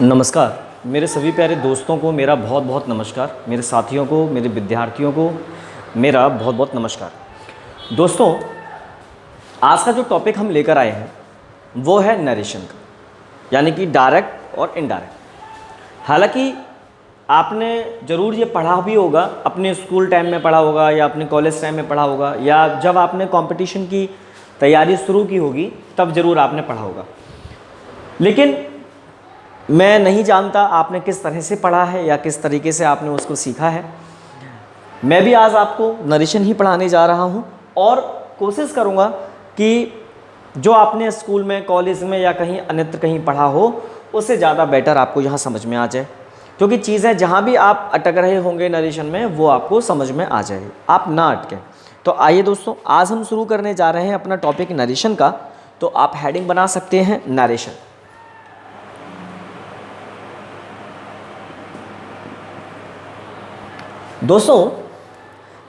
नमस्कार। मेरे सभी प्यारे दोस्तों को मेरा बहुत बहुत नमस्कार। मेरे साथियों को, मेरे विद्यार्थियों को मेरा बहुत बहुत नमस्कार। दोस्तों, आज का जो टॉपिक हम लेकर आए हैं वो है नरेशन का, यानी कि डायरेक्ट और इनडायरेक्ट। हालांकि आपने ज़रूर ये पढ़ा भी होगा, अपने स्कूल टाइम में पढ़ा होगा या अपने कॉलेज टाइम में पढ़ा होगा, या जब आपने कंपटीशन की तैयारी शुरू की होगी तब ज़रूर आपने पढ़ा होगा। लेकिन मैं नहीं जानता आपने किस तरह से पढ़ा है या किस तरीके से आपने उसको सीखा है। मैं भी आज आपको नरेशन ही पढ़ाने जा रहा हूं और कोशिश करूंगा कि जो आपने स्कूल में, कॉलेज में या कहीं अन्यत्र कहीं पढ़ा हो उससे ज़्यादा बेटर आपको यहाँ समझ में आ जाए, क्योंकि चीज़ें जहाँ भी आप अटक रहे होंगे नरेशन में वो आपको समझ में आ जाए, आप ना अटकें। तो आइए दोस्तों, आज हम शुरू करने जा रहे हैं अपना टॉपिक नरेशन का। तो आप हेडिंग बना सकते हैं नरेशन। दोस्तों,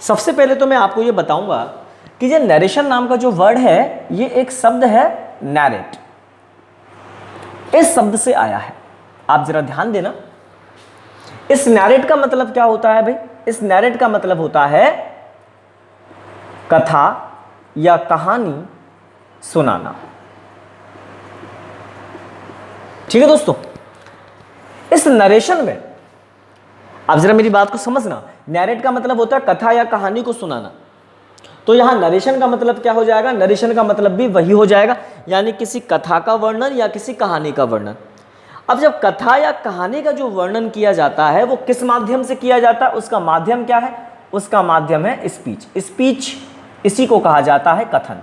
सबसे पहले तो मैं आपको ये बताऊंगा कि ये नरेशन नाम का जो वर्ड है ये एक शब्द है नैरेट। इस शब्द से आया है। आप जरा ध्यान देना, इस नैरेट का मतलब क्या होता है भाई? इस नैरेट का मतलब होता है कथा या कहानी सुनाना। ठीक है दोस्तों, इस नरेशन में आप जरा मेरी बात को समझना। नैरेट का मतलब होता है कथा या कहानी को सुनाना। तो यहां नरेशन का मतलब क्या हो जाएगा? नरेशन का मतलब भी वही हो जाएगा, यानी किसी कथा का वर्णन या किसी कहानी का वर्णन। अब जब कथा या कहानी का जो वर्णन किया जाता है वो किस माध्यम से किया जाता है? उसका माध्यम क्या है? उसका माध्यम है स्पीच। स्पीच इसी को कहा जाता है कथन।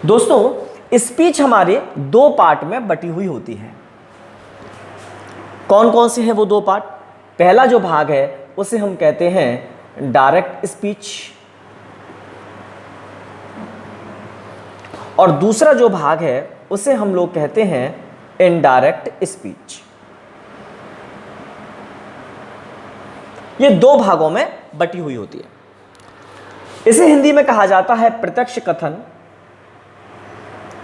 दोस्तों, स्पीच हमारे दो पार्ट में बटी हुई होती है। कौन कौन से हैं वो दो पार्ट? पहला जो भाग है उसे हम कहते हैं डायरेक्ट स्पीच, और दूसरा जो भाग है उसे हम लोग कहते हैं इनडायरेक्ट स्पीच। ये दो भागों में बटी हुई होती है। इसे हिंदी में कहा जाता है प्रत्यक्ष कथन,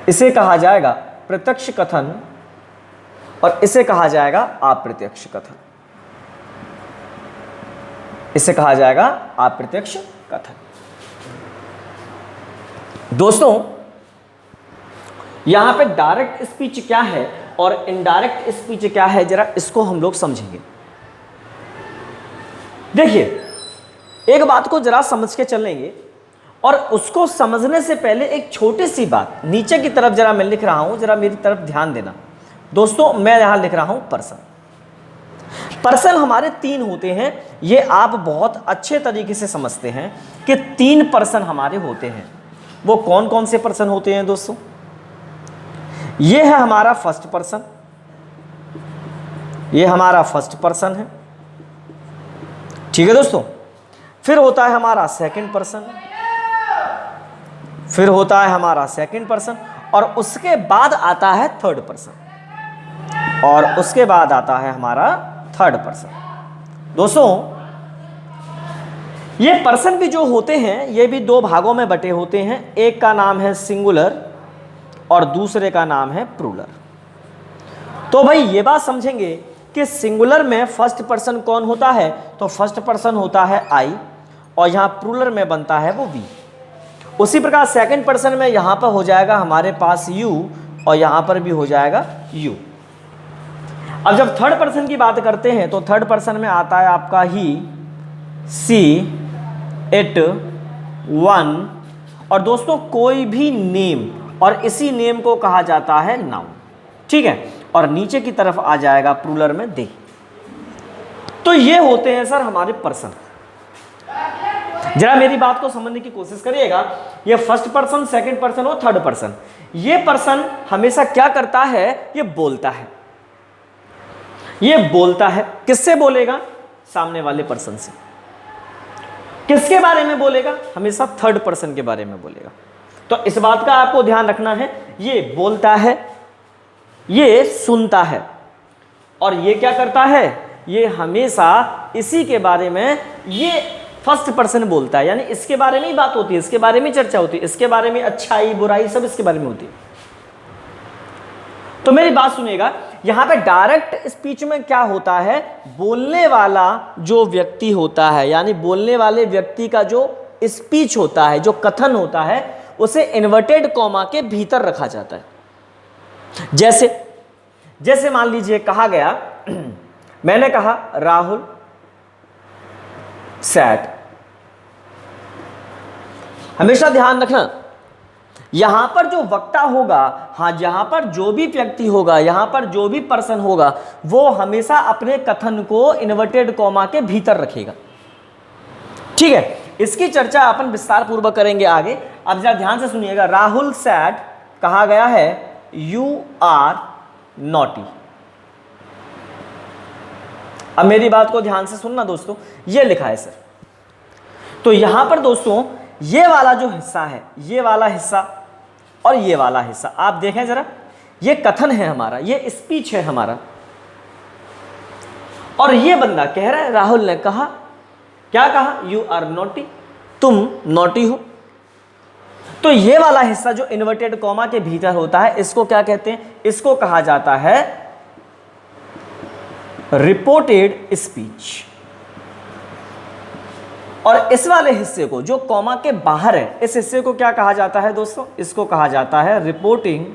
इसे कहा जाएगा प्रत्यक्ष कथन, और इसे कहा जाएगा अप्रत्यक्ष कथन। इसे कहा जाएगा अप्रत्यक्ष कथन। दोस्तों, यहां पे डायरेक्ट स्पीच क्या है और इनडायरेक्ट स्पीच क्या है, जरा इसको हम लोग समझेंगे। देखिए, एक बात को जरा समझ के चलेंगे, और उसको समझने से पहले एक छोटी सी बात नीचे की तरफ जरा मैं लिख रहा हूं, जरा मेरी तरफ ध्यान देना। दोस्तों, मैं यहां लिख रहा हूं पर्सन। पर्सन हमारे तीन होते हैं। ये आप बहुत अच्छे तरीके से समझते हैं कि तीन पर्सन हमारे होते हैं। वो कौन कौन से पर्सन होते हैं दोस्तों? ये है हमारा फर्स्ट पर्सन, ये हमारा फर्स्ट पर्सन है। ठीक है दोस्तों, फिर होता है हमारा सेकंड पर्सन, फिर होता है हमारा सेकंड पर्सन, और उसके बाद आता है थर्ड पर्सन, और उसके बाद आता है हमारा थर्ड पर्सन। दोस्तों, ये पर्सन भी जो होते हैं ये भी दो भागों में बटे होते हैं। एक का नाम है सिंगुलर और दूसरे का नाम है प्लूरल। तो भाई ये बात समझेंगे कि सिंगुलर में फर्स्ट पर्सन कौन होता है? तो फर्स्ट पर्सन होता है आई, और यहां प्लूरल में बनता है वो वी। उसी प्रकार सेकंड पर्सन में यहां पर हो जाएगा हमारे पास यू, और यहां पर भी हो जाएगा यू। अब जब थर्ड पर्सन की बात करते हैं तो थर्ड पर्सन में आता है आपका ही, सी, इट, वन, और दोस्तों कोई भी नेम, और इसी नेम को कहा जाता है नाउन। ठीक है, और नीचे की तरफ आ जाएगा प्लूरल में दे। तो ये होते हैं सर हमारे पर्सन। जरा मेरी बात को समझने की कोशिश करिएगा। ये फर्स्ट पर्सन, सेकंड पर्सन और थर्ड पर्सन, ये पर्सन हमेशा क्या करता है? ये बोलता है। ये बोलता है। किससे बोलेगा? सामने वाले पर्सन से। किसके बारे में बोलेगा? हमेशा थर्ड पर्सन के बारे में बोलेगा। तो इस बात का आपको ध्यान रखना है, ये बोलता है, ये सुनता है, और ये क्या करता है? ये हमेशा इसी के बारे में, ये फर्स्ट पर्सन बोलता है, यानी इसके बारे में ही बात होती है, इसके बारे में चर्चा होती है, इसके बारे में अच्छाई बुराई सब इसके बारे में होती है। तो मेरी बात सुनिएगा, यहां पे डायरेक्ट स्पीच में क्या होता है, बोलने वाला जो व्यक्ति होता है, यानी बोलने वाले व्यक्ति का जो स्पीच होता है, जो कथन होता है, उसे इन्वर्टेड कॉमा के भीतर रखा जाता है। जैसे मान लीजिए कहा गया, मैंने कहा राहुल सैड। हमेशा ध्यान रखना, यहां पर जो वक्ता होगा, हाँ, यहां पर जो भी व्यक्ति होगा, यहां पर जो भी पर्सन होगा, वो हमेशा अपने कथन को इन्वर्टेड कॉमा के भीतर रखेगा। ठीक है, इसकी चर्चा अपन विस्तार पूर्वक करेंगे आगे। अब जरा ध्यान से सुनिएगा, राहुल सैड कहा गया है यू आर नॉटी। अब मेरी बात को ध्यान से सुनना दोस्तों, ये लिखा है सर। तो यहां पर दोस्तों ये वाला जो हिस्सा है, ये वाला हिस्सा और ये वाला हिस्सा आप देखें जरा, ये कथन है हमारा, ये स्पीच है हमारा। और ये बंदा कह रहा है, राहुल ने कहा, क्या कहा, यू आर नॉटी, तुम नॉटी हो। तो ये वाला हिस्सा जो इन्वर्टेड कॉमा के भीतर होता है, इसको क्या कहते हैं, इसको कहा जाता है रिपोर्टेड स्पीच। और इस वाले हिस्से को जो कॉमा के बाहर है, इस हिस्से को क्या कहा जाता है दोस्तों, इसको कहा जाता है रिपोर्टिंग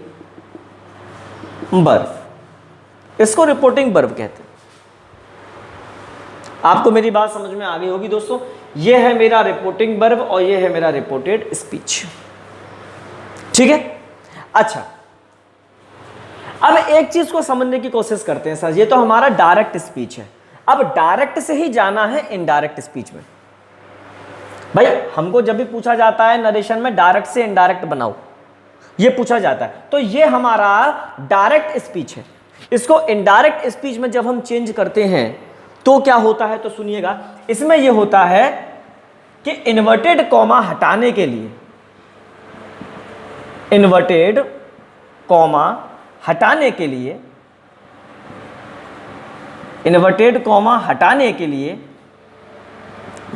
वर्ब। इसको रिपोर्टिंग वर्ब कहते हैं। आपको मेरी बात समझ में आ गई होगी दोस्तों। ये है मेरा रिपोर्टिंग वर्ब और ये है मेरा रिपोर्टेड स्पीच। ठीक है, अच्छा, अब एक चीज को समझने की कोशिश करते हैं सर। ये तो हमारा डायरेक्ट स्पीच है, अब डायरेक्ट से ही जाना है इनडायरेक्ट स्पीच में। भाई हमको जब भी पूछा जाता है नरेशन में डायरेक्ट से इनडायरेक्ट बनाओ, ये पूछा जाता है, तो ये हमारा डायरेक्ट स्पीच है। इसको इनडायरेक्ट स्पीच में जब हम चेंज करते हैं तो क्या होता है, तो सुनिएगा, इसमें यह होता है कि इन्वर्टेड कॉमा हटाने के लिए, इन्वर्टेड कॉमा हटाने के लिए, इन्वर्टेड कॉमा हटाने के लिए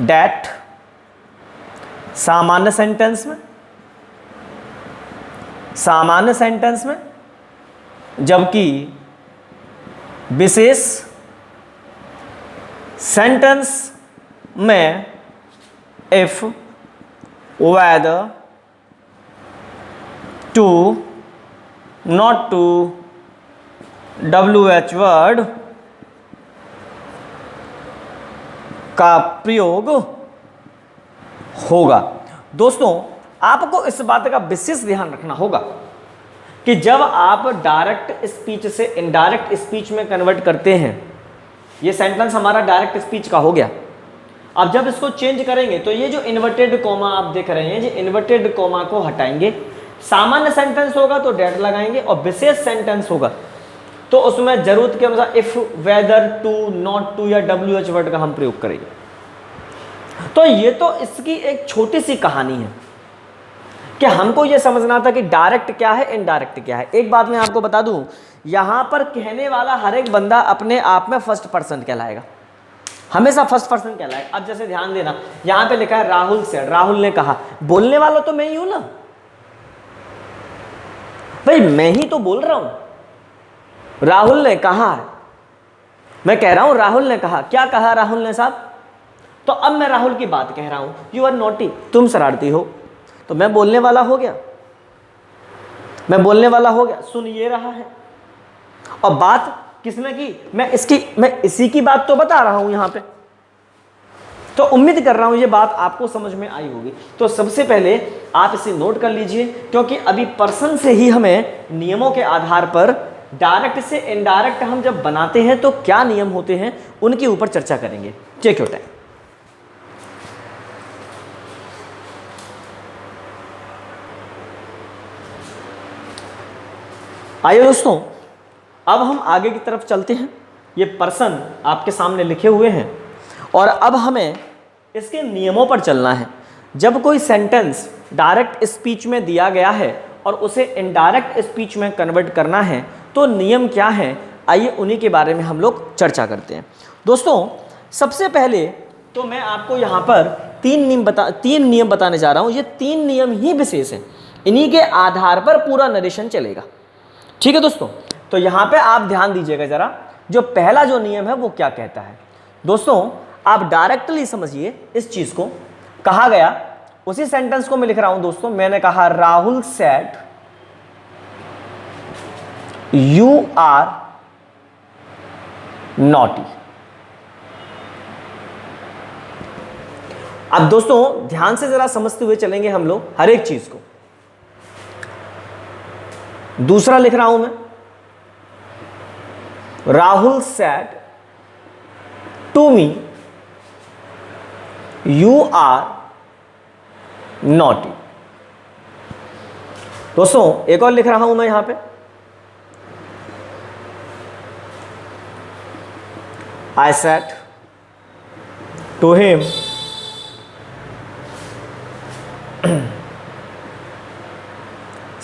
डैट सामान्य सेंटेंस में, सामान्य सेंटेंस में, जबकि विशेष सेंटेंस में if whether to not to WH word का प्रयोग होगा। दोस्तों आपको इस बात का विशेष ध्यान रखना होगा कि जब आप डायरेक्ट स्पीच से इनडायरेक्ट स्पीच में कन्वर्ट करते हैं, ये सेंटेंस हमारा डायरेक्ट स्पीच का हो गया। अब जब इसको चेंज करेंगे तो ये जो इन्वर्टेड कॉमा आप देख रहे हैं, ये इन्वर्टेड कॉमा को हटाएंगे। सामान्य सेंटेंस होगा तो डैट लगाएंगे, और विशेष सेंटेंस होगा तो उसमें जरूरत के अनुसार if whether to not to या WH वर्ड का हम प्रयोग करेंगे। तो ये तो इसकी एक छोटी सी कहानी है कि हमको ये समझना था कि डायरेक्ट क्या है, इनडायरेक्ट क्या है। एक बात मैं आपको बता दूं, यहां पर कहने वाला हर एक बंदा अपने आप में फर्स्ट पर्सन कहलाएगा, हमेशा फर्स्ट पर्सन कहलाएगा। अब जैसे ध्यान देना, यहां पे लिखा है राहुल से, राहुल ने कहा, बोलने वाला तो मैं ही हूं ना भाई, मैं ही तो बोल रहा हूं। राहुल ने कहा, मैं कह रहा हूं राहुल ने कहा। क्या कहा राहुल ने साहब? तो अब मैं राहुल की बात कह रहा हूं, यू आर नॉटी, तुम शरारती हो। तो मैं बोलने वाला हो गया, मैं बोलने वाला हो गया, सुन ये रहा है। और बात किसने की? मैं इसी की बात तो बता रहा हूं यहां पे। तो उम्मीद कर रहा हूं ये बात आपको समझ में आई होगी। तो सबसे पहले आप इसे नोट कर लीजिए, क्योंकि अभी पर्सन से ही हमें नियमों के आधार पर डायरेक्ट से इनडायरेक्ट हम जब बनाते हैं तो क्या नियम होते हैं उनके ऊपर चर्चा करेंगे। Check your time. आइए दोस्तों, अब हम आगे की तरफ चलते हैं। ये पर्सन आपके सामने लिखे हुए हैं और अब हमें इसके नियमों पर चलना है। जब कोई सेंटेंस डायरेक्ट स्पीच में दिया गया है और उसे इनडायरेक्ट स्पीच में कन्वर्ट करना है तो नियम क्या हैं, आइए उन्हीं के बारे में हम लोग चर्चा करते हैं। दोस्तों सबसे पहले तो मैं आपको यहाँ पर तीन नियम बताने जा रहा हूँ। ये 3 नियम ही विशेष हैं, इन्हीं के आधार पर पूरा नरेशन चलेगा। ठीक है दोस्तों, तो यहां पे आप ध्यान दीजिएगा जरा, जो पहला जो नियम है वो क्या कहता है। दोस्तों आप डायरेक्टली समझिए इस चीज को, कहा गया उसी सेंटेंस को मैं लिख रहा हूं दोस्तों। मैंने कहा Rahul said you are naughty. अब दोस्तों ध्यान से जरा समझते हुए चलेंगे हम लोग हर एक चीज को। दूसरा लिख रहा हूं मैं, Rahul said to me you are naughty. दोस्तों एक और लिख रहा हूं मैं यहां पे, I said to him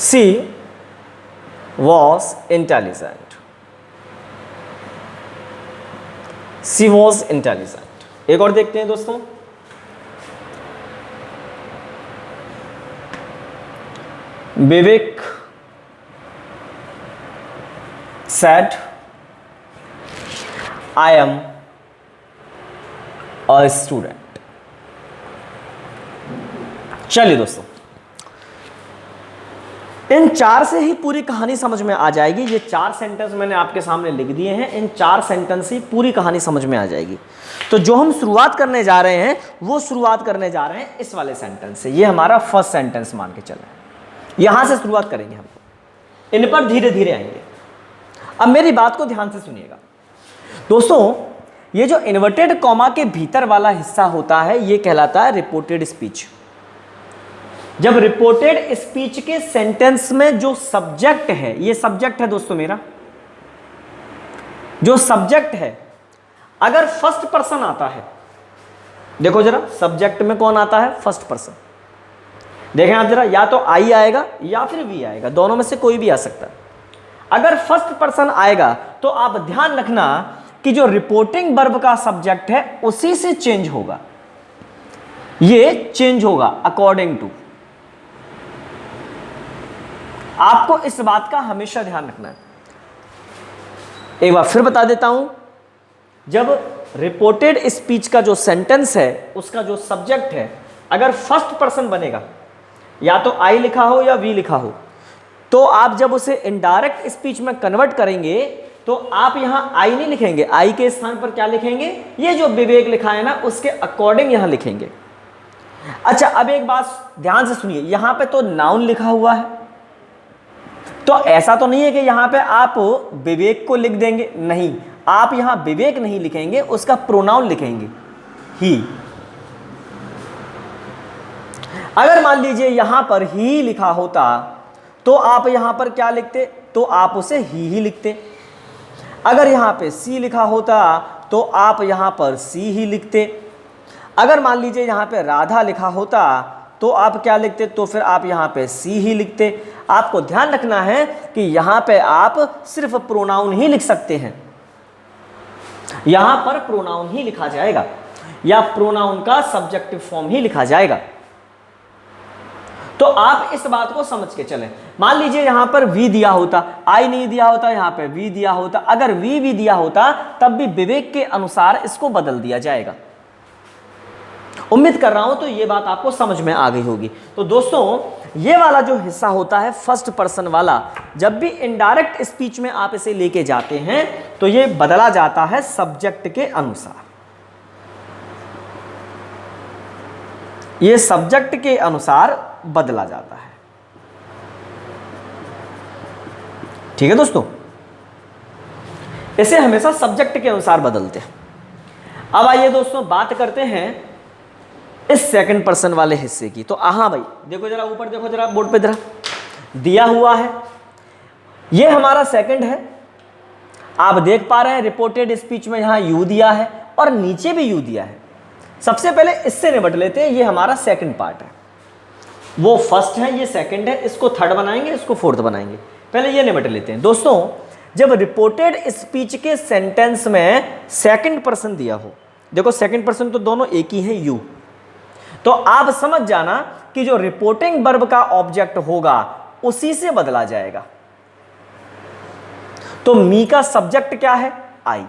she was intelligent. She was intelligent. एक और देखते हैं दोस्तों, विवेक said I am a student. चलिए दोस्तों, इन चार से ही पूरी कहानी समझ में आ जाएगी। ये चार सेंटेंस मैंने आपके सामने लिख दिए हैं, इन चार सेंटेंस से पूरी कहानी समझ में आ जाएगी। तो जो हम शुरुआत करने जा रहे हैं वो शुरुआत करने जा रहे हैं इस वाले सेंटेंस से। ये हमारा फर्स्ट सेंटेंस मान के चलें, यहां से शुरुआत करेंगे हम, इन पर धीरे धीरे आएंगे। अब मेरी बात को ध्यान से सुनिएगा दोस्तों, ये जो इन्वर्टेड कॉमा के भीतर वाला हिस्सा होता है ये कहलाता है रिपोर्टेड स्पीच। जब रिपोर्टेड स्पीच के सेंटेंस में जो सब्जेक्ट है, ये सब्जेक्ट है दोस्तों मेरा, जो सब्जेक्ट है अगर फर्स्ट पर्सन आता है, देखो जरा सब्जेक्ट में कौन आता है, फर्स्ट पर्सन। देखें आप जरा, या तो आई आएगा या फिर वी आएगा, दोनों में से कोई भी आ सकता है। अगर फर्स्ट पर्सन आएगा तो आप ध्यान रखना कि जो रिपोर्टिंग वर्ब का सब्जेक्ट है उसी से चेंज होगा, ये चेंज होगा अकॉर्डिंग टू। आपको इस बात का हमेशा ध्यान रखना है। एक बार फिर बता देता हूं, जब रिपोर्टेड स्पीच का जो सेंटेंस है उसका जो सब्जेक्ट है अगर फर्स्ट पर्सन बनेगा, या तो आई लिखा हो या वी लिखा हो, तो आप जब उसे इनडायरेक्ट स्पीच में कन्वर्ट करेंगे तो आप यहां आई नहीं लिखेंगे, आई के स्थान पर क्या लिखेंगे, ये जो विवेक लिखा है ना उसके अकॉर्डिंग यहां लिखेंगे। अच्छा अब एक बात ध्यान से सुनिए, यहां पे तो नाउन लिखा हुआ है, तो ऐसा तो नहीं है कि यहां पे आप विवेक को लिख देंगे, नहीं, आप यहां विवेक नहीं लिखेंगे, उसका प्रोनाउन लिखेंगे ही। अगर मान लीजिए यहां पर ही लिखा होता तो आप यहां पर क्या लिखते, तो आप उसे ही लिखते। अगर यहां पे सी लिखा होता तो आप यहां पर सी ही लिखते। अगर मान लीजिए यहां पे राधा लिखा होता तो आप क्या लिखते, तो फिर आप यहां पे सी ही लिखते। आपको ध्यान रखना है कि यहां पे आप सिर्फ प्रोनाउन ही लिख सकते हैं, यहां पर प्रोनाउन ही लिखा जाएगा या प्रोनाउन का सब्जेक्टिव फॉर्म ही लिखा जाएगा। तो आप इस बात को समझ के चलें। मान लीजिए यहां पर वी दिया होता, आई नहीं दिया होता, यहां पे वी दिया होता, अगर वी भी दिया होता तब भी विवेक के अनुसार इसको बदल दिया जाएगा। उम्मीद कर रहा हूं तो ये बात आपको समझ में आ गई होगी। तो दोस्तों ये वाला जो हिस्सा होता है फर्स्ट पर्सन वाला, जब भी इनडायरेक्ट स्पीच में आप इसे लेके जाते हैं तो ये बदला जाता है सब्जेक्ट के अनुसार, ये सब्जेक्ट के अनुसार बदला जाता है। ठीक है दोस्तों, इसे हमेशा सब्जेक्ट के अनुसार बदलते हैं। अब आइए दोस्तों बात करते हैं इस सेकंड पर्सन वाले हिस्से की। तो हाँ भाई देखो जरा ऊपर, देखो जरा बोर्ड पे जरा दिया हुआ है, ये हमारा सेकंड है। आप देख पा रहे हैं रिपोर्टेड स्पीच में यहां यू दिया है और नीचे भी यू दिया है। सबसे पहले इससे निपट लेते हैं, ये हमारा सेकंड पार्ट है, वो फर्स्ट है, ये सेकंड है, इसको थर्ड बनाएंगे, इसको फोर्थ बनाएंगे। पहले ये निपट लेते हैं। दोस्तों जब रिपोर्टेड स्पीच के सेंटेंस में सेकंड पर्सन दिया हो, देखो सेकंड पर्सन तो दोनों एक ही है यू, तो आप समझ जाना कि जो रिपोर्टिंग वर्ब का ऑब्जेक्ट होगा उसी से बदला जाएगा। तो मी का सब्जेक्ट क्या है? आई।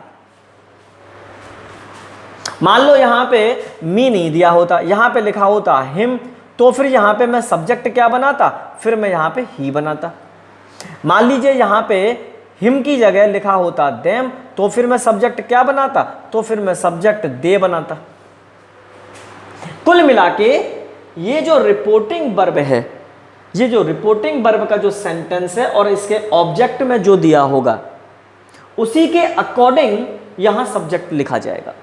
मान लो यहां पे मी नहीं दिया होता, यहां पे लिखा होता हिम, तो फिर यहां पे मैं सब्जेक्ट क्या बनाता? फिर मैं यहां पे ही बनाता। मान लीजिए यहां पे हिम की जगह लिखा होता देम, तो फिर मैं सब्जेक्ट क्या बनाता? तो फिर मैं सब्जेक्ट दे बनाता। कुल मिला के ये जो रिपोर्टिंग वर्ब है, ये जो रिपोर्टिंग वर्ब का जो सेंटेंस है और इसके ऑब्जेक्ट में जो दिया होगा उसी के अकॉर्डिंग यहां सब्जेक्ट लिखा जाएगा।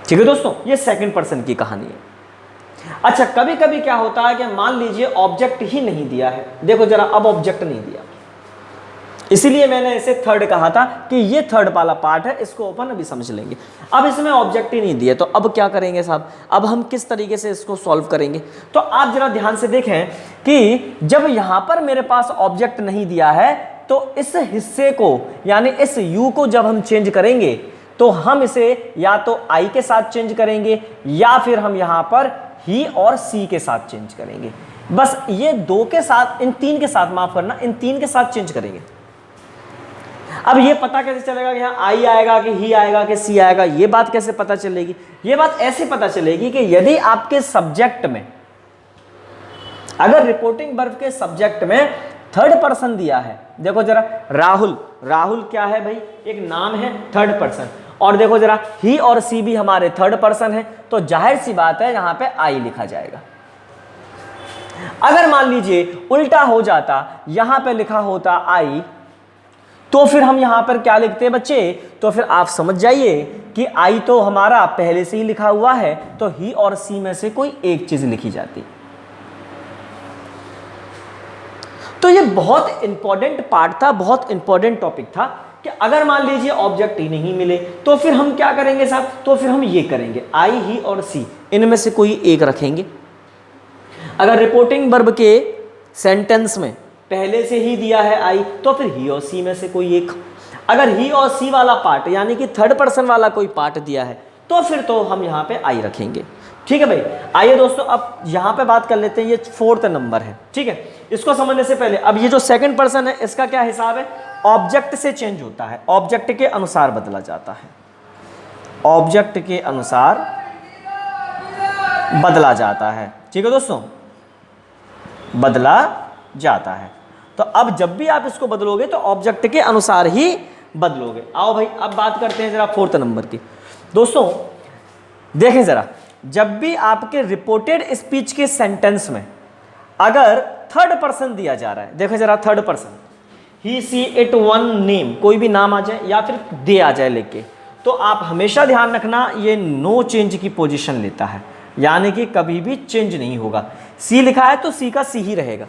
ठीक है दोस्तों, ये सेकंड पर्सन की कहानी है। अच्छा, कभी कभी क्या होता है कि मान लीजिए ऑब्जेक्ट ही नहीं दिया है, देखो जरा, अब ऑब्जेक्ट नहीं दिया, इसीलिए मैंने इसे थर्ड कहा था कि ये थर्ड वाला पार्ट है, इसको अपन अभी समझ लेंगे। अब इसमें ऑब्जेक्ट ही नहीं दिए, तो अब क्या करेंगे साहब? अब हम किस तरीके से इसको सॉल्व करेंगे? तो आप जरा ध्यान से देखें कि जब यहां पर मेरे पास ऑब्जेक्ट नहीं दिया है, तो इस हिस्से को यानी इस यू को जब हम चेंज करेंगे तो हम इसे या तो आई के साथ चेंज करेंगे या फिर हम यहां पर ही और सी के साथ चेंज करेंगे। बस ये दो के साथ, इन तीन के साथ, माफ करना, इन तीन के साथ चेंज करेंगे। अब ये पता कैसे चलेगा कि यहाँ आई आएगा कि ही आएगा कि सी आएगा? ये बात कैसे पता चलेगी? ये बात ऐसे पता चलेगी कि यदि आपके सब्जेक्ट में, अगर रिपोर्टिंग वर्ब के सब्जेक्ट में थर्ड पर्सन दिया है, देखो जरा राहुल, राहुल क्या है भाई? एक नाम है, थर्ड पर्सन। और देखो जरा ही और सी भी हमारे थर्ड पर्सन है, तो जाहिर सी बात है यहां पे आई लिखा जाएगा। अगर मान लीजिए उल्टा हो जाता, यहां पे लिखा होता आई, तो फिर हम यहां पर क्या लिखते हैं बच्चे? तो फिर आप समझ जाइए कि आई तो हमारा पहले से ही लिखा हुआ है, तो ही और सी में से कोई एक चीज लिखी जाती। तो ये बहुत इंपॉर्टेंट पार्ट था, बहुत इंपॉर्टेंट टॉपिक था कि अगर मान लीजिए ऑब्जेक्ट ही नहीं मिले तो फिर हम क्या करेंगे साहब? तो फिर हम ये करेंगे, आई, ही और सी, इनमें से कोई एक रखेंगे। अगर रिपोर्टिंग वर्ब के सेंटेंस में पहले से ही दिया है आई, तो फिर ही और सी में से कोई एक। अगर ही और सी वाला पार्ट यानी कि थर्ड पर्सन वाला कोई पार्ट दिया है, तो फिर तो हम यहाँ पे आई रखेंगे। ठीक है भाई, आइए दोस्तों अब यहाँ पे बात कर लेते हैं, ये फोर्थ नंबर है। ठीक है, इसको समझने से पहले अब ये जो सेकंड पर्सन है, इसका क्या हिसाब है? ऑब्जेक्ट से चेंज होता है, ऑब्जेक्ट के अनुसार बदला जाता है, ऑब्जेक्ट के अनुसार बदला जाता है। ठीक है दोस्तों, बदला जाता है। तो अब जब भी आप इसको बदलोगे तो ऑब्जेक्ट के अनुसार ही बदलोगे। आओ भाई अब बात करते हैं जरा फोर्थ नंबर की। दोस्तों देखें जरा, जब भी आपके रिपोर्टेड स्पीच के सेंटेंस में अगर थर्ड पर्सन दिया जा रहा है, देखो जरा, third person, he, she, it, one, name, कोई भी नाम आ जाए या फिर दे आ जाए लेके, तो आप हमेशा ध्यान रखना ये नो चेंज की पोजीशन लेता है, यानी कि कभी भी चेंज नहीं होगा। सी लिखा है तो सी का सी ही रहेगा।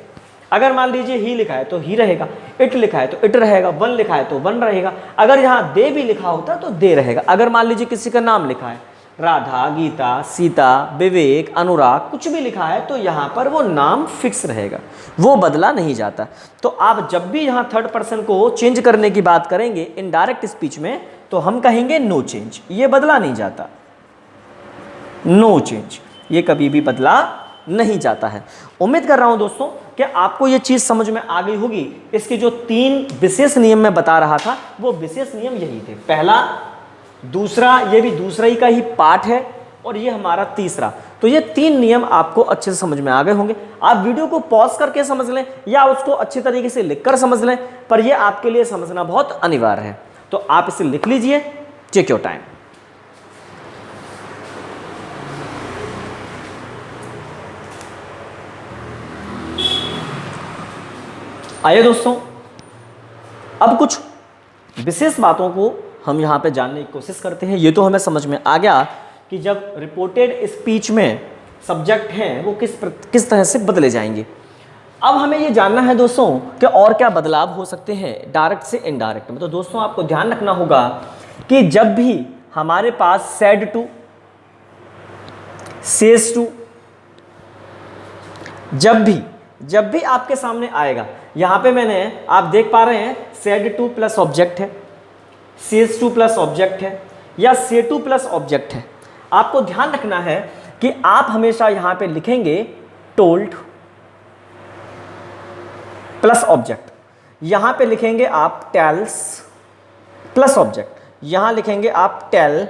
अगर मान लीजिए ही लिखा है तो ही रहेगा, इट लिखा है तो इट रहेगा, वन लिखा है तो वन रहेगा। अगर यहाँ दे भी लिखा होता तो दे रहेगा। अगर मान लीजिए किसी का नाम लिखा है, राधा, गीता, सीता, विवेक, अनुराग, कुछ भी लिखा है, तो यहाँ पर वो नाम फिक्स रहेगा, वो बदला नहीं जाता। तो आप जब भी यहाँ थर्ड पर्सन को चेंज करने की बात करेंगे इनडायरेक्ट स्पीच में, तो हम कहेंगे नो चेंज, ये बदला नहीं जाता, नो चेंज, ये कभी भी बदला नहीं जाता है। उम्मीद कर रहा हूं दोस्तों कि आपको ये चीज समझ में आ गई होगी। इसके जो 3 विशेष नियम मैं बता रहा था, वो विशेष नियम यही थे। पहला, दूसरा, ये भी दूसरा ही का ही पार्ट है, और ये हमारा तीसरा। तो ये 3 नियम आपको अच्छे से समझ में आ गए होंगे। आप वीडियो को पॉज करके समझ लें या उसको अच्छे तरीके से लिखकर समझ लें, पर ये आपके लिए समझना बहुत अनिवार्य है। तो आप इसे लिख लीजिए, टेक योर टाइम। आइए दोस्तों, अब कुछ विशेष बातों को हम यहाँ पे जानने की कोशिश करते हैं। ये तो हमें समझ में आ गया कि जब रिपोर्टेड स्पीच में सब्जेक्ट हैं वो किस तरह से बदले जाएंगे। अब हमें ये जानना है दोस्तों कि और क्या बदलाव हो सकते हैं डायरेक्ट से इनडायरेक्ट में। तो दोस्तों आपको ध्यान रखना होगा कि जब भी हमारे पास सेड टू, सेज टू, जब भी आपके सामने आएगा, यहां पे मैंने, आप देख पा रहे हैं, सेड टू प्लस ऑब्जेक्ट है, सेज टू प्लस ऑब्जेक्ट है, या से टू प्लस ऑब्जेक्ट है। आपको ध्यान रखना है कि आप हमेशा यहां पे लिखेंगे टोल्ड प्लस ऑब्जेक्ट, यहां पे लिखेंगे आप टेल्स प्लस ऑब्जेक्ट, यहां लिखेंगे आप टेल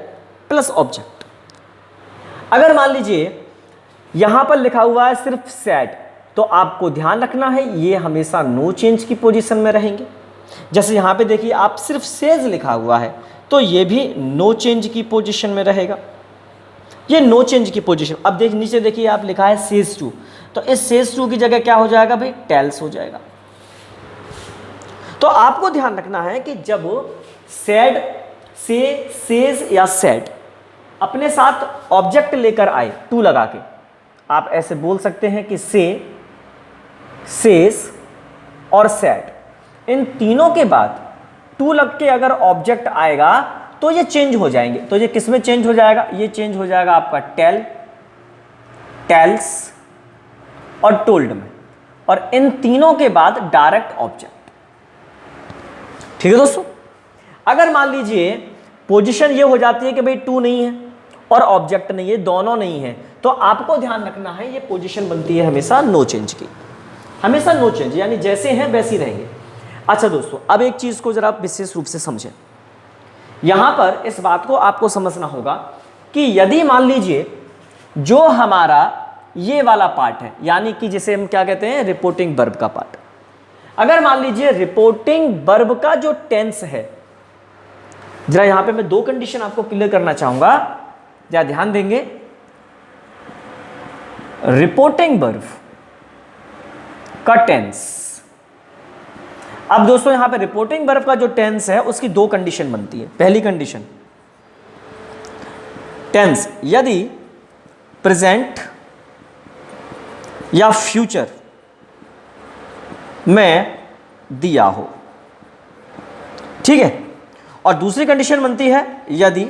प्लस ऑब्जेक्ट। अगर मान लीजिए यहां पर लिखा हुआ है सिर्फ सेड, तो आपको ध्यान रखना है ये हमेशा नो चेंज की पोजीशन में रहेंगे। जैसे यहां पे देखिए आप सिर्फ सेज लिखा हुआ है, तो ये भी नो चेंज की पोजीशन में रहेगा, ये नो चेंज की पोजीशन। अब नीचे देखिए आप लिखा है सेज टू, तो इस सेज टू की जगह क्या हो जाएगा भाई, टेल्स हो जाएगा। तो आपको ध्यान रखना है कि जब सेड से सेज या सेड अपने साथ ऑब्जेक्ट लेकर आए टू लगा के, आप ऐसे बोल सकते हैं कि से, सेज और सेड, इन तीनों के बाद टू लग के अगर ऑब्जेक्ट आएगा तो ये चेंज हो जाएंगे। तो ये किस में चेंज हो जाएगा, ये चेंज हो जाएगा आपका टेल, टेल्स और टोल्ड में, और इन तीनों के बाद डायरेक्ट ऑब्जेक्ट। ठीक है दोस्तों, अगर मान लीजिए पोजीशन ये हो जाती है कि भाई टू नहीं है और ऑब्जेक्ट नहीं है, दोनों नहीं है, तो आपको ध्यान रखना है ये पोजीशन बनती है हमेशा नो चेंज की, हमेशा नो चेंज, यानी जैसे हैं वैसे ही रहेंगे। अच्छा दोस्तों, अब एक चीज को जरा विशेष रूप से समझें। यहां पर इस बात को आपको समझना होगा कि यदि मान लीजिए जो हमारा ये वाला पार्ट है, यानी कि जिसे हम क्या कहते हैं, रिपोर्टिंग वर्ब का पार्ट, अगर मान लीजिए रिपोर्टिंग वर्ब का जो टेंस है, जरा यहां पे मैं दो कंडीशन आपको क्लियर करना चाहूंगा, जरा ध्यान देंगे। रिपोर्टिंग वर्ब का टेंस, अब दोस्तों यहां पे रिपोर्टिंग वर्ब का जो टेंस है उसकी दो कंडीशन बनती है। पहली कंडीशन, टेंस यदि प्रेजेंट या फ्यूचर में दिया हो, ठीक है, और दूसरी कंडीशन बनती है यदि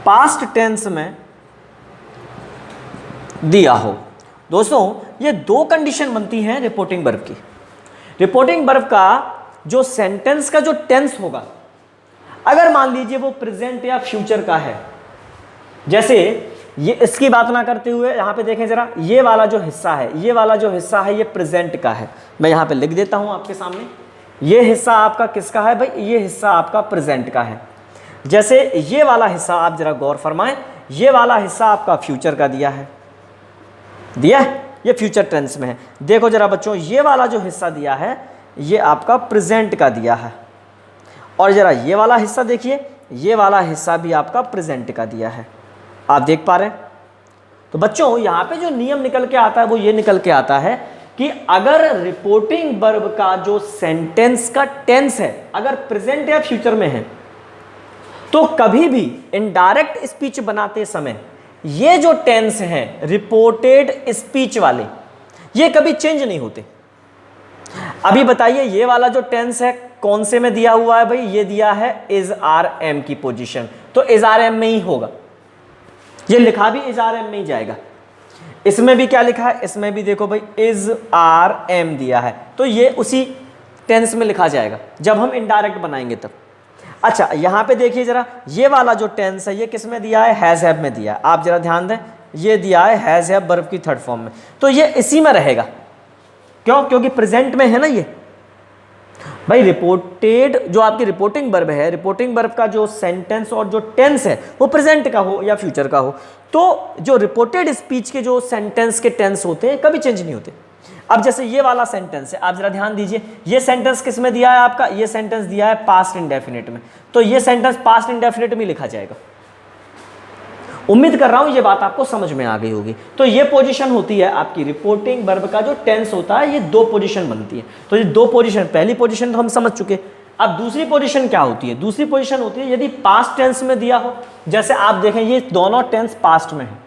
पास्ट टेंस में दिया हो। दोस्तों ये दो कंडीशन बनती हैं रिपोर्टिंग वर्ब की। रिपोर्टिंग वर्ब का जो सेंटेंस का जो टेंस होगा, अगर मान लीजिए वो प्रेजेंट या फ्यूचर का है, जैसे ये इसकी बात ना करते हुए यहां पे देखें जरा, ये वाला जो हिस्सा है, ये वाला जो हिस्सा है ये प्रेजेंट का है, मैं यहां पे लिख देता हूं आपके सामने, ये हिस्सा आपका किसका है भाई, ये हिस्सा आपका प्रेजेंट का है। जैसे ये वाला हिस्सा आप जरा गौर फरमाएं, ये वाला हिस्सा आपका फ्यूचर का दिया है, ये फ्यूचर टेंस में है। देखो जरा बच्चों, ये वाला जो हिस्सा दिया है ये आपका प्रेजेंट का दिया है, और जरा ये वाला हिस्सा देखिए, ये वाला हिस्सा भी आपका प्रेजेंट का दिया है। आप देख पा रहे हैं? तो बच्चों यहां पे जो नियम निकल के आता है वो ये निकल के आता है कि अगर रिपोर्टिंग वर्ब का जो सेंटेंस का टेंस है अगर प्रेजेंट या फ्यूचर में है, तो कभी भी इनडायरेक्ट स्पीच बनाते समय ये जो टेंस हैं रिपोर्टेड स्पीच वाले, ये कभी चेंज नहीं होते। अभी बताइए ये वाला जो टेंस है कौन से में दिया हुआ है भाई, ये दिया है इज आर एम की पोजीशन, तो इज आर एम में ही होगा, ये लिखा भी इज आर एम में ही जाएगा। इसमें भी क्या लिखा है, इसमें भी देखो भाई इज आर एम दिया है, तो ये उसी टेंस में लिखा जाएगा जब हम इनडायरेक्ट बनाएंगे तब। अच्छा यहां पे देखिए जरा, ये वाला जो टेंस है ये किस में दिया है, हैज हैव में दिया है। आप जरा ध्यान दें, ये दिया है हैज हैव वर्ब की थर्ड फॉर्म में, तो ये इसी में रहेगा। क्यों? क्योंकि प्रेजेंट में है ना ये भाई। रिपोर्टेड जो आपकी रिपोर्टिंग वर्ब है, रिपोर्टिंग वर्ब का जो सेंटेंस और जो टेंस है वो प्रेजेंट का हो या फ्यूचर का हो, तो जो रिपोर्टेड स्पीच के जो सेंटेंस के टेंस होते हैं कभी चेंज नहीं होते। अब जैसे ये वाला सेंटेंस है, आप जरा ध्यान दीजिए, ये सेंटेंस किस में दिया है आपका, ये सेंटेंस दिया है पास्ट इंडेफिनिट में, तो ये सेंटेंस पास्ट इंडेफिनिट में लिखा जाएगा। उम्मीद कर रहा हूं ये बात आपको समझ में आ गई होगी। तो ये पोजीशन होती है आपकी रिपोर्टिंग वर्ब का जो टेंस होता है, ये दो पोजीशन बनती है। तो ये दो पोजीशन, पहली पोजीशन तो हम समझ चुके। अब दूसरी पोजीशन क्या होती है, दूसरी पोजीशन होती है यदि पास्ट टेंस में दिया हो। जैसे आप देखें ये दोनों टेंस पास्ट में है,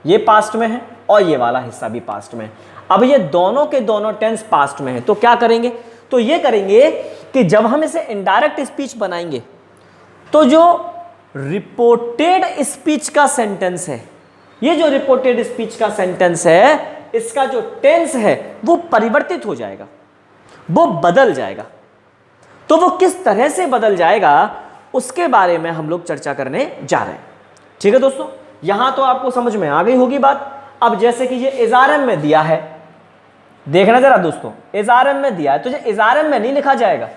ये पास्ट में है और ये वाला हिस्सा भी पास्ट में है। अब ये दोनों के दोनों टेंस पास्ट में है, तो क्या करेंगे, तो ये करेंगे कि जब हम इसे इनडायरेक्ट स्पीच बनाएंगे तो जो रिपोर्टेड स्पीच का सेंटेंस है, ये जो रिपोर्टेड स्पीच का सेंटेंस है, इसका जो टेंस है वो परिवर्तित हो जाएगा, वो बदल जाएगा। तो वो किस तरह से बदल जाएगा उसके बारे में हम लोग चर्चा करने जा रहे हैं। ठीक है दोस्तों, यहां तो आपको समझ में आ गई होगी बात। अब जैसे कि ये इज़ारम में दिया है, देखना जरा दोस्तों, एसआरएम में दिया है, तुझे एसआरएम में नहीं लिखा जाएगा,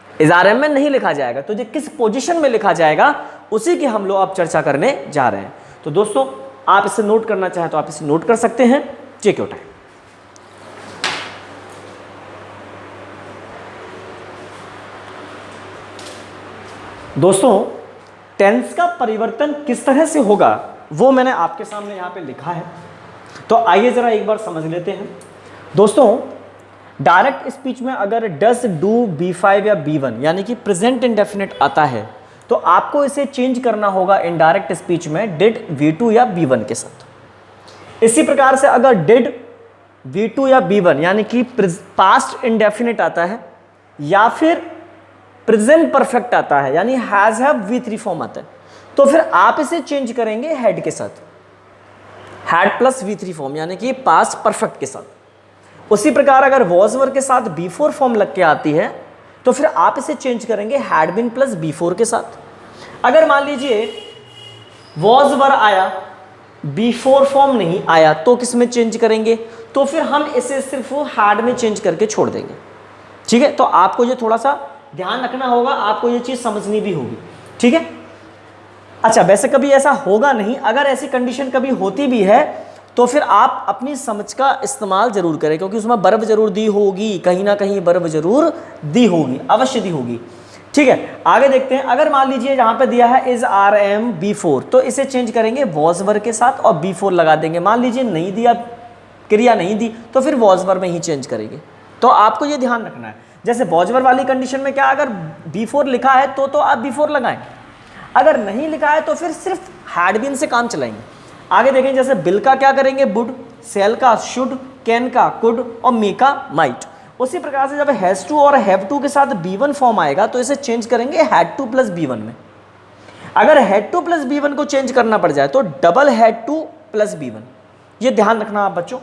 एसआरएम में नहीं लिखा जाएगा, तुझे किस पोजीशन में लिखा जाएगा उसी की हम लोग अब चर्चा करने जा रहे हैं। तो दोस्तों आप इसे नोट करना चाहें तो आप इसे नोट कर सकते हैं। Check your time. दोस्तों टेंस का परिवर्तन किस तरह से होगा वो मैंने आपके सामने यहां पे लिखा है, तो आइए जरा एक बार समझ लेते हैं। दोस्तों डायरेक्ट स्पीच में अगर डस, डू, B5 या B1 यानी कि प्रेजेंट इंडेफिनिट आता है तो आपको इसे चेंज करना होगा इनडायरेक्ट स्पीच में डिड, V2 या B1 के साथ। इसी प्रकार से अगर डिड, V2 या B1 यानी कि पास्ट इंडेफिनिट आता है या फिर प्रेजेंट परफेक्ट आता है यानी हैज, हैव, V3 फॉर्म आता है, तो फिर आप इसे चेंज करेंगे हैड के साथ, हैड प्लस V3 फॉर्म यानी कि पास्ट परफेक्ट के साथ। उसी प्रकार अगर वॉज वर के साथ B4 फॉर्म लग के आती है तो फिर आप इसे चेंज करेंगे हैड बीन प्लस B4 के साथ। अगर मान लीजिए वॉज वर आया, B4 फॉर्म नहीं आया तो किस में चेंज करेंगे, तो फिर हम इसे सिर्फ हैड में चेंज करके छोड़ देंगे। ठीक है, तो आपको ये थोड़ा सा ध्यान रखना होगा, आपको ये चीज समझनी भी होगी। ठीक है, अच्छा वैसे कभी ऐसा होगा नहीं, अगर ऐसी कंडीशन कभी होती भी है तो फिर आप अपनी समझ का इस्तेमाल जरूर करें, क्योंकि उसमें वर्ब जरूर दी होगी, कहीं ना कहीं वर्ब जरूर दी होगी, अवश्य दी होगी। ठीक है, आगे देखते हैं। अगर मान लीजिए यहाँ पे दिया है इज आर एम B4 तो इसे चेंज करेंगे वॉज वर के साथ और B4 लगा देंगे। मान लीजिए नहीं दिया, क्रिया नहीं दी, तो फिर वॉज वर में ही चेंज करेंगे। तो आपको ये ध्यान रखना है, जैसे वॉज वर वाली कंडीशन में क्या, अगर B4 लिखा है तो आप B4 लगाएं, अगर नहीं लिखा है तो फिर सिर्फ हैड बीन से काम चलाएंगे। आगे देखें, जैसे बिल का क्या करेंगे वुड, सेल का शुड, कैन का कुड और मे का माइट। उसी प्रकार से जब हैज टू और हैव टू के साथ B1 फॉर्म आएगा तो इसे चेंज करेंगे हैड टू प्लस B1 में। अगर हैड टू प्लस B1 को चेंज करना पड़ जाए तो double had two plus B1। ये ध्यान रखना आप बच्चों।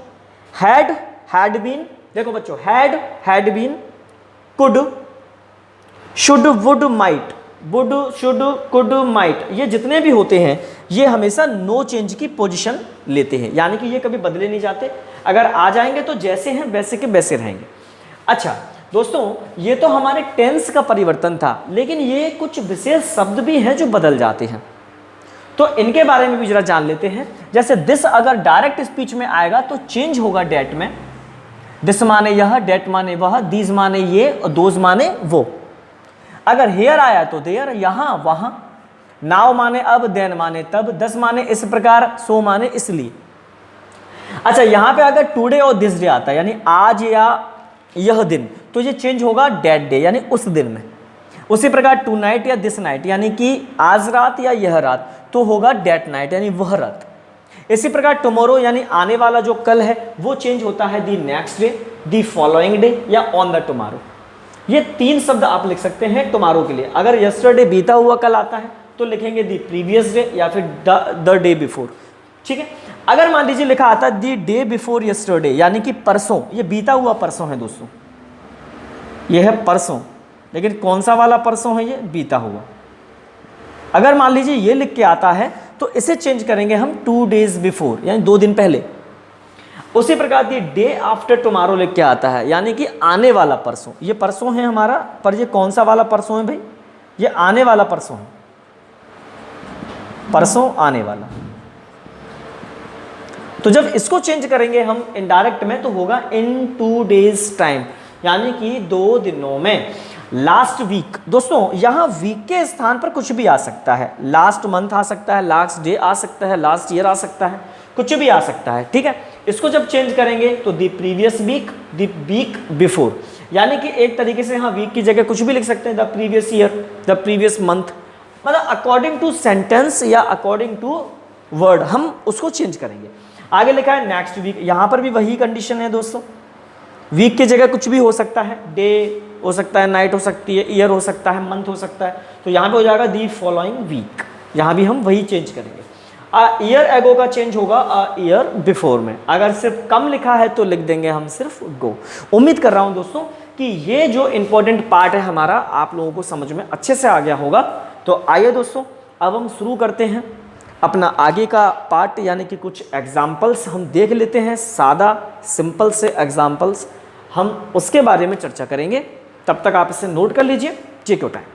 हैड, हैड बीन, देखो बच्चों, had, had been, could, should, would, might, would, should, could, might, ये जितने भी होते हैं ये हमेशा नो चेंज की पोजीशन लेते हैं, यानी कि ये कभी बदले नहीं जाते। अगर आ जाएंगे तो जैसे हैं वैसे के वैसे रहेंगे। अच्छा दोस्तों, ये तो हमारे टेंस का परिवर्तन था, लेकिन ये कुछ विशेष शब्द भी हैं जो बदल जाते हैं, तो इनके बारे में भी जरा जान लेते हैं। जैसे दिस अगर डायरेक्ट स्पीच में आएगा तो चेंज होगा डेट में। दिस माने यह, डेट माने वह, दीज माने ये और दोज माने वो। अगर हेयर आया तो देयर, यहां वहां। नाउ माने अब, देन माने तब, दस माने इस प्रकार, सो माने इसलिए। अच्छा, यहां पे अगर टुडे और दिस डे आता है यानी आज या यह दिन, तो ये चेंज होगा डेट डे यानी उस दिन में। उसी प्रकार टू नाइट या दिस नाइट यानी कि आज रात या यह रात, तो होगा डेट नाइट यानी वह रात। इसी प्रकार टुमारो यानी आने वाला जो कल है वो चेंज होता है दी next day, the following day या ऑन द टुमारो। ये तीन शब्द आप लिख सकते हैं टुमारो के लिए। अगर यस्टरडे बीता हुआ कल आता है तो लिखेंगे दी प्रीवियस डे या फिर द डे बिफोर। ठीक है, अगर मान लीजिए लिखा आता है दी डे बिफोर यस्टरडे यानी कि परसों, ये बीता हुआ परसों है दोस्तों, ये है परसों, लेकिन कौन सा वाला परसों है, ये बीता हुआ। अगर मान लीजिए ये लिख के आता है तो इसे चेंज करेंगे हम 2 days बिफोर यानी 2 दिन पहले। उसी प्रकार दी डे आफ्टर टुमारो लिख के आता है यानी कि आने वाला परसों। ये परसों है हमारा, पर ये कौन सा वाला परसों है भाई, ये आने वाला परसों है, परसों आने वाला। तो जब इसको चेंज करेंगे हम इनडायरेक्ट में तो होगा इन 2 days टाइम यानी कि 2 दिनों में। लास्ट वीक, दोस्तों यहां वीक के स्थान पर कुछ भी आ सकता है, लास्ट मंथ आ सकता है, लास्ट डे आ सकता है, लास्ट ईयर आ सकता है, कुछ भी आ सकता है। ठीक है, इसको जब चेंज करेंगे तो the previous week, the week before, यानी कि एक तरीके से यहाँ वीक की जगह कुछ भी लिख सकते हैं, the previous year, the previous month, मतलब अकॉर्डिंग टू सेंटेंस या अकॉर्डिंग टू वर्ड हम उसको चेंज करेंगे। आगे लिखा है नेक्स्ट वीक, यहाँ पर भी वही कंडीशन है दोस्तों, वीक की जगह कुछ भी हो सकता है, डे हो सकता है, नाइट हो सकती है, ईयर हो सकता है, मंथ हो सकता है, तो यहाँ पे हो जाएगा दी फॉलोइंग वीक, यहाँ भी हम वही चेंज करेंगे। ईयर एगो का चेंज होगा ईयर बिफोर में। अगर सिर्फ कम लिखा है तो लिख देंगे हम सिर्फ गो। उम्मीद कर रहा हूँ दोस्तों कि ये जो इंपॉर्टेंट पार्ट है हमारा आप लोगों को समझ में अच्छे से आ गया होगा। तो आइए दोस्तों अब हम शुरू करते हैं अपना आगे का पार्ट यानी कि कुछ एग्जाम्पल्स हम देख लेते हैं, सादा सिंपल से एग्जाम्पल्स हम उसके बारे में चर्चा करेंगे। तब तक आप इसे नोट कर लीजिए। Take your time.